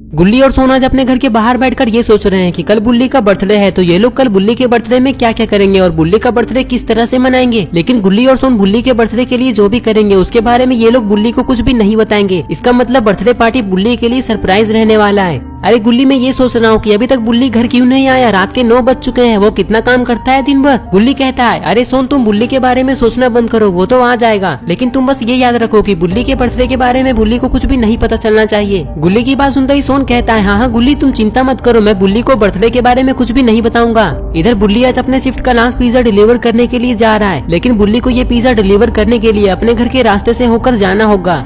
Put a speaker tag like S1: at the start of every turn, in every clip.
S1: गुल्ली और सोन आज अपने घर के बाहर बैठकर ये सोच रहे हैं कि कल बुल्ली का बर्थडे है, तो ये लोग कल बुल्ली के बर्थडे में क्या क्या करेंगे और बुल्ली का बर्थडे किस तरह से मनाएंगे। लेकिन गुल्ली और सोन बुल्ली के बर्थडे के लिए जो भी करेंगे उसके बारे में ये लोग बुल्ली को कुछ भी नहीं बताएंगे। इसका मतलब बर्थडे पार्टी बुल्ली के लिए सरप्राइज रहने वाला है। अरे गुल्ली मैं ये सोच रहा हूँ कि अभी तक बुल्ली घर क्यों नहीं आया, रात के 9 बज चुके हैं, वो कितना काम करता है दिन भर। गुल्ली कहता है अरे सोन तुम बुल्ली के बारे में सोचना बंद करो, वो तो आ जाएगा, लेकिन तुम बस ये याद रखो कि बुल्ली के बर्थडे के बारे में बुल्ली को कुछ भी नहीं पता चलना चाहिए। गुल्ली की बात सुनते ही सोन कहता है हाँ गुल्ली तुम चिंता मत करो, मैं बुल्ली को बर्थडे के बारे में कुछ भी नहीं बताऊंगा। इधर बुल्ली आज अपने शिफ्ट का लास्ट पिज्जा डिलीवर करने के लिए जा रहा है, लेकिन बुल्ली को ये पिज्जा डिलीवर करने के लिए अपने घर के रास्ते से होकर जाना होगा।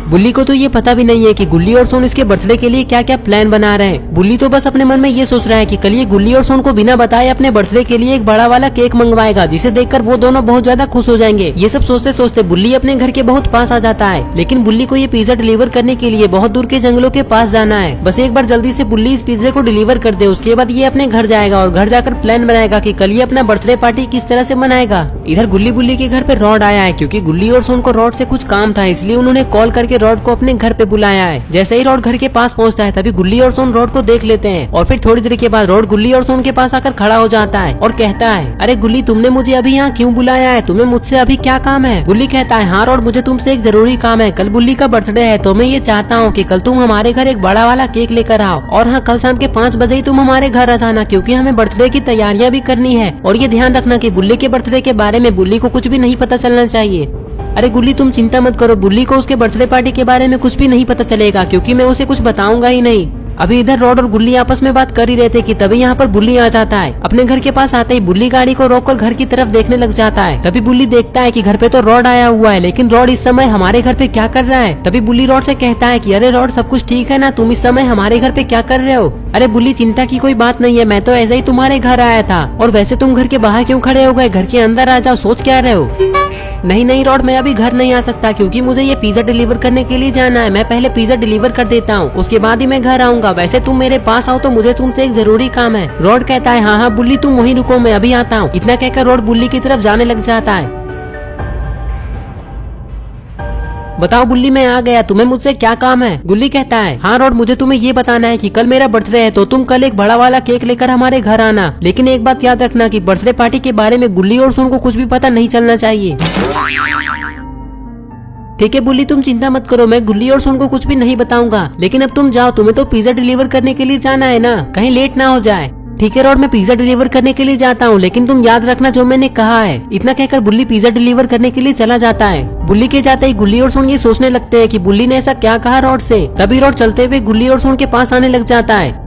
S1: बुल्ली को तो ये पता भी नहीं है कि गुल्ली और सोन इसके बर्थडे के लिए क्या क्या प्लान बना रहे हैं। बुल्ली तो बस अपने मन में ये सोच रहा है कि कल ये गुल्ली और सोन को बिना बताए अपने बर्थडे के लिए एक बड़ा वाला केक मंगवाएगा, जिसे देखकर वो दोनों बहुत ज्यादा खुश हो जाएंगे। ये सब सोचते सोचते बुल्ली अपने घर के बहुत पास आ जाता है, लेकिन बुल्ली को ये पिज्जा डिलीवर करने के लिए बहुत दूर के जंगलों के पास जाना है। बस एक बार जल्दी से बुल्ली इस पिज्जे को डिलीवर कर दे, उसके बाद ये अपने घर जाएगा और घर जाकर प्लान बनाएगा कि कल ये अपना बर्थडे पार्टी किस तरह से मनाएगा। इधर गुल्ली बुल्ली के घर पे रॉड आया है, क्योंकि गुल्ली और सोन को रॉड से कुछ काम था, इसलिए उन्होंने कॉल करके रॉड को अपने घर पे बुलाया है। जैसे ही रॉड घर के पास पहुंचता है तभी गुल्ली और सोन रॉड को देख लेते हैं और फिर थोड़ी देर के बाद रॉड गुल्ली और सोन के पास आकर खड़ा हो जाता है और कहता है अरे गुल्ली तुमने मुझे अभी यहाँ क्यों बुलाया है, तुम्हें मुझसे अभी क्या काम है। गुल्ली कहता है हाँ रॉड मुझे तुमसे एक जरूरी काम है, कल बुल्ली का बर्थडे है, तो मैं ये चाहता हूँ कि कल तुम हमारे घर एक बड़ा वाला केक लेकर आओ, और हाँ कल शाम के 5 बजे ही तुम हमारे घर आ जाना, क्योंकि हमें बर्थडे की तैयारियां भी करनी है। और ये ध्यान रखना कि बुल्ली के बर्थडे के बारे में बुल्ली को कुछ भी नहीं पता चलना चाहिए। अरे गुल्ली तुम चिंता मत करो, बुल्ली को उसके बर्थडे पार्टी के बारे में कुछ भी नहीं पता चलेगा, क्योंकि मैं उसे कुछ बताऊंगा ही नहीं। अभी इधर रॉड और गुल्ली आपस में बात कर ही रहे थे कि तभी यहाँ पर बुल्ली आ जाता है। अपने घर के पास आते ही बुल्ली गाड़ी को रोककर घर की तरफ देखने लग जाता है। तभी बुल्ली देखता है कि घर पे तो रॉड आया हुआ है, लेकिन रॉड इस समय हमारे घर पे क्या कर रहा है। तभी बुल्ली रॉड से कहता है कि अरे रॉड सब कुछ ठीक है ना, तुम इस समय हमारे घर पे क्या कर रहे हो। अरे बुल्ली चिंता की कोई बात नहीं है, मैं तो ऐसे ही तुम्हारे घर आया था, और वैसे तुम घर के बाहर क्यों खड़े हो गए, घर के अंदर आ जाओ, सोच क्या रहे हो। नहीं नहीं रॉड मैं अभी घर नहीं आ सकता, क्योंकि मुझे ये पिज्जा डिलीवर करने के लिए जाना है, मैं पहले पिज्जा डिलीवर कर देता हूँ, उसके बाद ही मैं घर आऊंगा। वैसे तुम मेरे पास आओ तो मुझे तुमसे एक जरूरी काम है। रॉड कहता है हाँ हाँ बुल्ली तुम वहीं रुको, मैं अभी आता हूँ। इतना कहकर रॉड बुल्ली की तरफ जाने लग जाता है। बताओ बुल्ली मैं आ गया, तुम्हें मुझसे क्या काम है। गुल्ली कहता है हाँ रॉड मुझे तुम्हें ये बताना है कि कल मेरा बर्थडे है, तो तुम कल एक बड़ा वाला केक लेकर हमारे घर आना, लेकिन एक बात याद रखना कि बर्थडे पार्टी के बारे में गुल्ली और सोन को कुछ भी पता नहीं चलना चाहिए। ठीक है बुल्ली तुम चिंता मत करो, मैं गुल्ली और सोन को कुछ भी नहीं बताऊंगा, लेकिन अब तुम जाओ, तुम्हें तो पिज्जा डिलीवर करने के लिए जाना है ना, कहीं लेट ना हो जाए। ठीक है रॉड मैं पिज्जा डिलीवर करने के लिए जाता हूँ, लेकिन तुम याद रखना जो मैंने कहा है। इतना कहकर बुल्ली पिज्जा डिलीवर करने के लिए चला जाता है। बुल्ली के जाते ही गुल्ली और सोन ये सोचने लगते हैं कि बुल्ली ने ऐसा क्या कहा रॉड से। तभी रॉड चलते हुए गुल्ली और सोन के पास आने लग जाता है।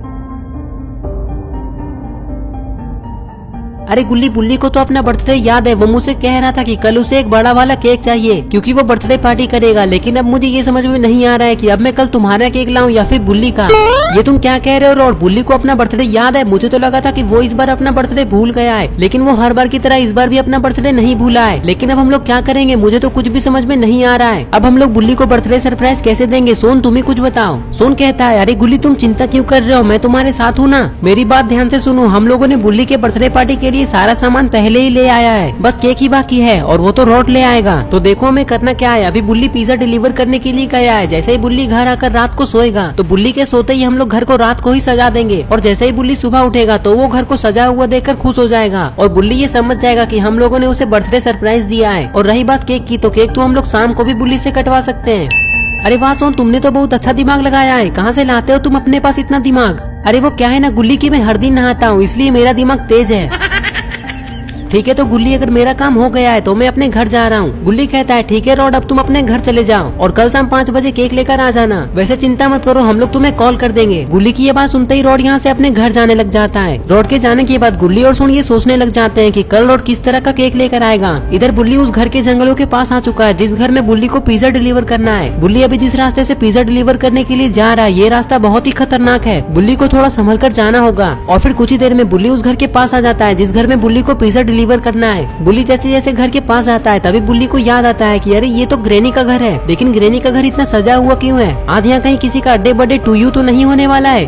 S1: अरे गुल्ली बुल्ली को तो अपना बर्थडे याद है, वो मुझसे कह रहा था कि कल उसे एक बड़ा वाला केक चाहिए, क्योंकि वो बर्थडे पार्टी करेगा, लेकिन अब मुझे ये समझ में नहीं आ रहा है कि अब मैं कल तुम्हारा केक लाऊं या फिर बुल्ली का। ये तुम क्या कह रहे हो रॉड, बुल्ली को अपना बर्थडे याद है, मुझे तो लगा था कि वो इस बार अपना बर्थडे भूल गया है, लेकिन वो हर बार की तरह इस बार भी अपना बर्थडे नहीं भूला है। लेकिन अब हम लोग क्या करेंगे, मुझे तो कुछ भी समझ में नहीं आ रहा है। अब हम लोग बुल्ली को बर्थडे सरप्राइज कैसे देंगे, सोन तुम ही कुछ बताओ। सोन कहता है अरे गुल्ली तुम चिंता क्यों कर रहे हो, मैं तुम्हारे साथ हूँ ना, मेरी बात ध्यान से सुनो। हम लोगों ने बुल्ली के बर्थडे पार्टी के लिए सारा सामान पहले ही ले आया है, बस केक ही बाकी है, और वो तो रॉड ले आएगा। तो देखो हमें करना क्या है, अभी बुल्ली पिज्जा डिलीवर करने के लिए गया है, जैसे ही बुल्ली घर आकर रात को सोएगा तो बुल्ली के सोते ही हम लोग घर को रात को ही सजा देंगे, और जैसे ही बुल्ली सुबह उठेगा तो वो घर को सजा हुआ देखकर खुश हो जाएगा, और बुल्ली ये समझ जाएगा कि हम लोगों ने उसे बर्थडे सरप्राइज दिया है। और रही बात केक की, तो केक तो हम लोग शाम को भी बुल्ली से कटवा सकते हैं। अरे वाह सोन तुमने तो बहुत अच्छा दिमाग लगाया है, कहाँ से लाते हो तुम अपने पास इतना दिमाग। अरे वो क्या है ना गुल्ली की मैं हर दिन नहाता हूँ, इसलिए मेरा दिमाग तेज है। ठीक है तो गुल्ली अगर मेरा काम हो गया है तो मैं अपने घर जा रहा हूँ। गुल्ली कहता है ठीक है रॉड अब तुम अपने घर चले जाओ और कल शाम 5 बजे केक लेकर आ जाना, वैसे चिंता मत करो हम लोग तुम्हें कॉल कर देंगे। गुल्ली की ये बात सुनते ही रॉड यहाँ से अपने घर जाने लग जाता है। रॉड के जाने के बाद गुल्ली और सोन ये सोचने लग जाते हैं कि कल रॉड किस तरह का केक लेकर आएगा। इधर बुल्ली उस घर के जंगलों के पास आ चुका है जिस घर में बुल्ली को पिज्जा डिलीवर करना है। बुल्ली अभी जिस रास्ते से पिज्जा डिलीवर करने के लिए जा रहा है ये रास्ता बहुत ही खतरनाक है, बुल्ली को थोड़ा संभल कर जाना होगा। और फिर कुछ ही देर में बुल्ली उस घर के पास आ जाता है जिस घर में बुल्ली को पिज्जा डिलीवर करना है। बुल्ली जैसे जैसे घर के पास आता है तभी बुल्ली को याद आता है कि अरे ये तो ग्रैनी का घर है, लेकिन ग्रैनी का घर इतना सजा हुआ क्यों है, आज यहाँ कहीं किसी का अड्डे बर्थडे टू यू तो नहीं होने वाला है।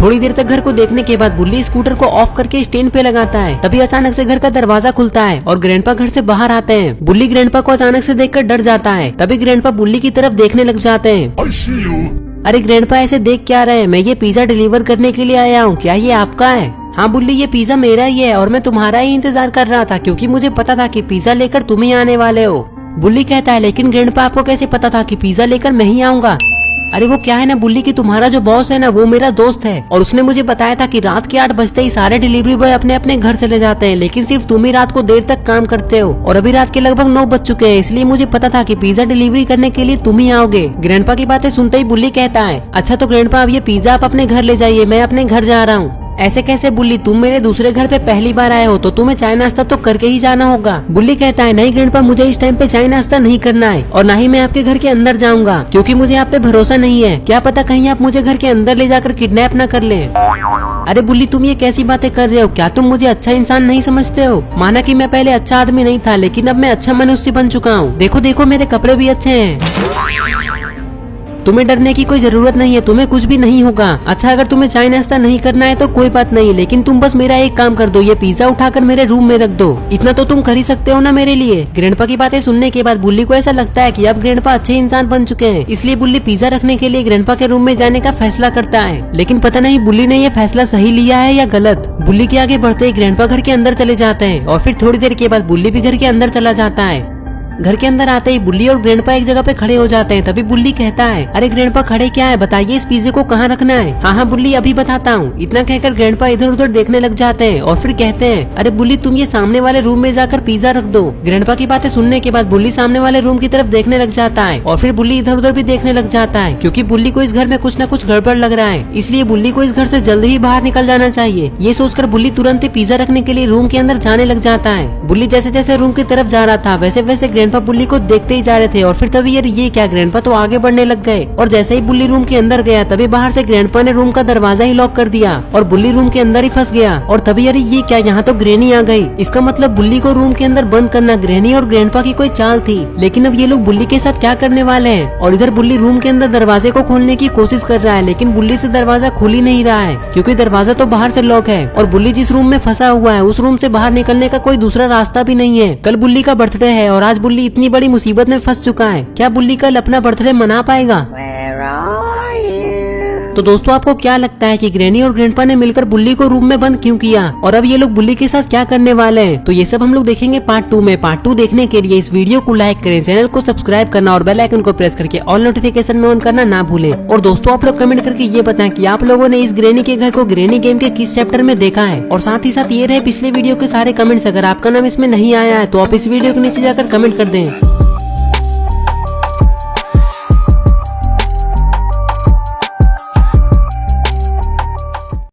S1: थोड़ी देर तक घर को देखने के बाद बुल्ली स्कूटर को ऑफ करके स्टैंड पे लगाता है। तभी अचानक से घर का दरवाजा खुलता है और ग्रैंडपा घर से बाहर आते हैं। बुल्ली ग्रैंडपा को अचानक से देखकर डर जाता है। तभी ग्रैंडपा बुल्ली की तरफ देखने लग जाते हैं। अरे ग्रैंडपा ऐसे देख क्या रहे हैं? मैं ये पिज्जा डिलीवर करने के लिए आया हूँ, क्या ये आपका है? हाँ बुल्ली, ये पिज्जा मेरा ही है और मैं तुम्हारा ही इंतजार कर रहा था क्योंकि मुझे पता था कि पिज्जा लेकर तुम ही आने वाले हो। बुल्ली कहता है लेकिन ग्रैंडपा आपको कैसे पता था कि पिज्जा लेकर मैं ही आऊंगा? अरे वो क्या है ना बुल्ली कि तुम्हारा जो बॉस है ना वो मेरा दोस्त है और उसने मुझे बताया था कि रात के 8 बजते ही सारे डिलीवरी बॉय अपने अपने घर चले जाते हैं, लेकिन सिर्फ तुम ही रात को देर तक काम करते हो और अभी रात के लगभग 9 बज चुके हैं, इसलिए मुझे पता था कि पिज्जा डिलीवरी करने के लिए तुम ही आओगे। ग्रैंडपा की बातें सुनते ही बुल्ली कहता है अच्छा तो ग्रैंडपा अब ये पिज्जा आप अपने घर ले जाइए, मैं अपने घर जा रहा हूँ। ऐसे कैसे बुल्ली, तुम मेरे दूसरे घर पे पहली बार आए हो तो तुम्हें चाय नाश्ता तो करके ही जाना होगा। बुल्ली कहता है नहीं ग्रैंडपा, मुझे इस टाइम पे चाय नाश्ता नहीं करना है और न ही मैं आपके घर के अंदर जाऊंगा क्योंकि मुझे आप पे भरोसा नहीं है। क्या पता कहीं आप मुझे घर के अंदर ले जाकर किडनैप न कर ले। अरे बुल्ली तुम ये कैसी बातें कर रहे हो? क्या तुम मुझे अच्छा इंसान नहीं समझते हो? माना कि मैं पहले अच्छा आदमी नहीं था लेकिन अब मैं अच्छा मनुष्य बन चुका हूँ। देखो देखो मेरे कपड़े भी अच्छे हैं। तुम्हें डरने की कोई जरूरत नहीं है, तुम्हें कुछ भी नहीं होगा। अच्छा अगर तुम्हें चाय नाश्ता नहीं करना है तो कोई बात नहीं, लेकिन तुम बस मेरा एक काम कर दो, ये पिज्जा उठाकर मेरे रूम में रख दो। इतना तो तुम कर ही सकते हो ना मेरे लिए। ग्रैंडपा की बातें सुनने के बाद बुल्ली को ऐसा लगता है कि अब ग्रैंडपा अच्छे इंसान बन चुके हैं, इसलिए बुल्ली पिज्जा रखने के लिए ग्रैंडपा के रूम में जाने का फैसला करता है। लेकिन पता नहीं बुल्ली ने यह फैसला सही लिया है या गलत। बुल्ली के आगे बढ़ते ही ग्रैंडपा घर के अंदर चले जाते हैं और फिर थोड़ी देर के बाद बुल्ली भी घर के अंदर चला जाता है। घर के अंदर आते ही बुल्ली और ग्रैंडपा एक जगह पे खड़े हो जाते हैं। तभी बुल्ली कहता है अरे ग्रैंडपा खड़े क्या है, बताइए इस पिज्जे को कहाँ रखना है। हाँ हाँ बुल्ली अभी बताता हूँ। इतना कहकर ग्रैंडपा इधर उधर देखने लग जाते हैं और फिर कहते हैं अरे बुल्ली तुम ये सामने वाले रूम में जाकर पिज्जा रख दो। ग्रैंडपा की बातें सुनने के बाद बुल्ली सामने वाले रूम की तरफ देखने लग जाता है और फिर बुल्ली इधर उधर भी देखने लग जाता है क्योंकि बुल्ली को इस घर में कुछ न कुछ गड़बड़ लग रहा है, इसलिए बुल्ली को इस घर से जल्द ही बाहर निकल जाना चाहिए। ये सोचकर बुल्ली तुरंत ही पिज्जा रखने के लिए रूम के अंदर जाने लग जाता है। बुल्ली जैसे जैसे रूम की तरफ जा रहा था वैसे वैसे ग्रैंडपा बुल्ली को देखते ही जा रहे थे और फिर तभी यार ये क्या, ग्रैंडपा तो आगे बढ़ने लग गए और जैसे ही बुल्ली रूम के अंदर गया तभी बाहर से ग्रैंडपा ने रूम का दरवाजा ही लॉक कर दिया और बुल्ली रूम के अंदर ही फंस गया। और तभी यार ये क्या, यहाँ तो ग्रैनी आ गई। इसका मतलब बुल्ली को रूम के अंदर बंद करना ग्रैनी और ग्रैंडपा की कोई चाल थी। लेकिन अब ये लोग बुल्ली के साथ क्या करने वाले हैं? और इधर बुल्ली रूम के अंदर दरवाजे को खोलने की कोशिश कर रहा है लेकिन बुल्ली से दरवाजा खुल ही नहीं रहा है क्योंकि दरवाजा तो बाहर से लॉक है और बुल्ली जिस रूम में फंसा हुआ है उस रूम से बाहर निकलने का कोई दूसरा रास्ता भी नहीं है। कल बुल्ली का बर्थडे है और आज बुल्ली इतनी बड़ी मुसीबत में फंस चुका है। क्या बुल्ली कल अपना बर्थडे मना पाएगा? तो दोस्तों आपको क्या लगता है कि ग्रैनी और ग्रैंडपा ने मिलकर बुल्ली को रूम में बंद क्यों किया और अब ये लोग बुल्ली के साथ क्या करने वाले हैं? तो ये सब हम लोग देखेंगे पार्ट 2 में। पार्ट 2 देखने के लिए इस वीडियो को लाइक करें, चैनल को सब्सक्राइब करना और बेल आइकन को प्रेस करके ऑल नोटिफिकेशन में ऑन करना ना भूलें। और दोस्तों आप लोग कमेंट करके ये बताएं कि आप लोगों ने इस ग्रैनी के घर को ग्रैनी गेम के किस चैप्टर में देखा है। और साथ ही साथ ये रहे पिछले वीडियो के सारे कमेंट्स। अगर आपका नाम इसमें नहीं आया है तो आप इस वीडियो के नीचे जाकर कमेंट कर दें।